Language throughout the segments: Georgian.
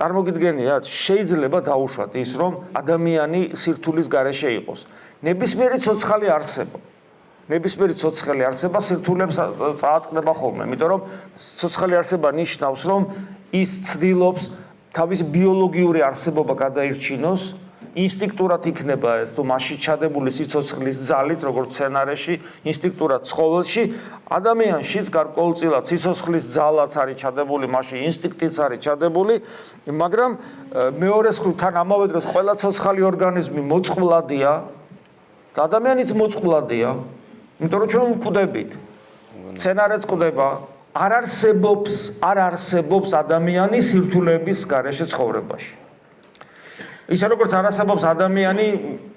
წარმოგიდგენიათ, შეიძლება დაუშვათ ის, რომ ადამიანი სირთულის გარეშე იყოს. ნებისმიერი ცოცხალი არსება. ნებისმიერი ცოცხალი არსება სირთულებს წააწყდება ხოლმე, იმიტომ რომ ცოცხალი არსება ნიშნავს, რომ ის ცდილობს თავის ბიოლოგიური არსებობა გადაირჩინოს, ინსტინქტურად იქნება ეს თუ მასში ჩადებული სიცოცხლის ძალით, როგორც სცენარეში, ინსტინქტურად ცხოველში, ადამიანშიც გარკვეულწილად სიცოცხლის ძალაც არის ჩადებული, მასში ინსტინქტიც არის ჩადებული, მაგრამ მეორე მხრივ თან ამავე დროს ყველა ცოცხალი ორგანიზმი მოწყვლადია და ადამიანიც მოწყვლადია, იმიტომ რომ ჩვენ ვკვდებით. სცენარეც კვდება, არ არსებობს ადამიანი სირთულეების გარეშე ცხოვრებაში. ისე როგორც არ არსებობს ადამიანი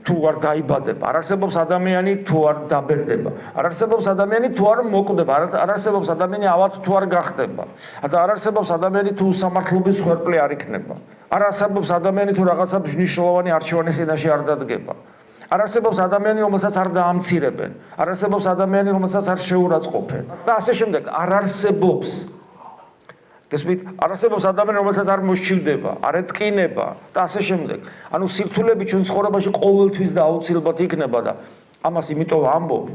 თუ არ დაიბადება, არ არსებობს ადამიანი თუ არ დაბერდება, არ არსებობს ადამიანი თუ არ მოკვდება, არ არსებობს ადამიანი ავად თუ არ გახდება, და არ არსებობს ადამიანი თუ უსამართლობის ხერხი არ იქნება, არ არსებობს ადამიანი თუ რაღაცა მნიშვნელოვანი არჩევანის წინაშე არ დადგება, არ არსებობს ადამიანი რომელსაც არ დაამცირებენ, არ არსებობს ადამიანი რომელსაც არ შეურაცხყოფენ და ასე შემდეგ, არ არსებობს არ არსებობს ადამიანი, რომელსაც არ მოსჭირდება, არ ეტკინება და ასე შემდეგ. ანუ სირთულეები ჩვენ ცხოვრებაში ყოველთვის და აუცილებლად იქნება და ამას იმიტომ ვამბობ,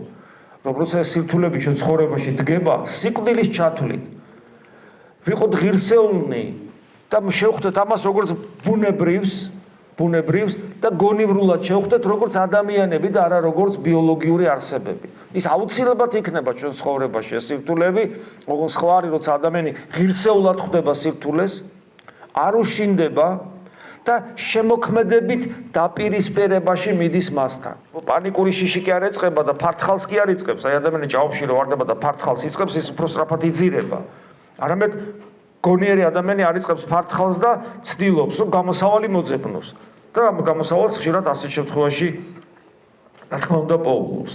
რომ როცა სირთულეები ჩვენ ცხოვრებაში დგება, სიკვდილის ჩათვლით ვიყოთ ღირსეულნი და შევხვდეთ ამას როგორც ბუნებრივს და გონივრულად შევხვდეთ როგორც ადამიანები და არა როგორც ბიოლოგიური არსებები. ის აუცილებლად იქნება ჩვენ ცხოვრებაში ეს სირთულეები, ოღონდ სხვა არის, როცა ადამიანი ღირსეულად ხვდება სირთულეს, არ უშინდება და შემოქმედებით დაპირისპირებაში მიდის მასთან. პანიკური შიში კი არ ეწყება და ფართხალს კი არ იწყებს. აი ადამიანი ჭაობში რო ვარდება და ფართხალს იწყებს, ის უფრო სწრაფად იძირება. არამედ გონიერი ადამიანი არ იწყებს ფართხალს და ცდილობს, რომ გამოსავალი მოძებნოს. და ამ გამოსავალს ხშირად ასეთ შემთხვევაში, რა თქმა უნდა, პოულობს.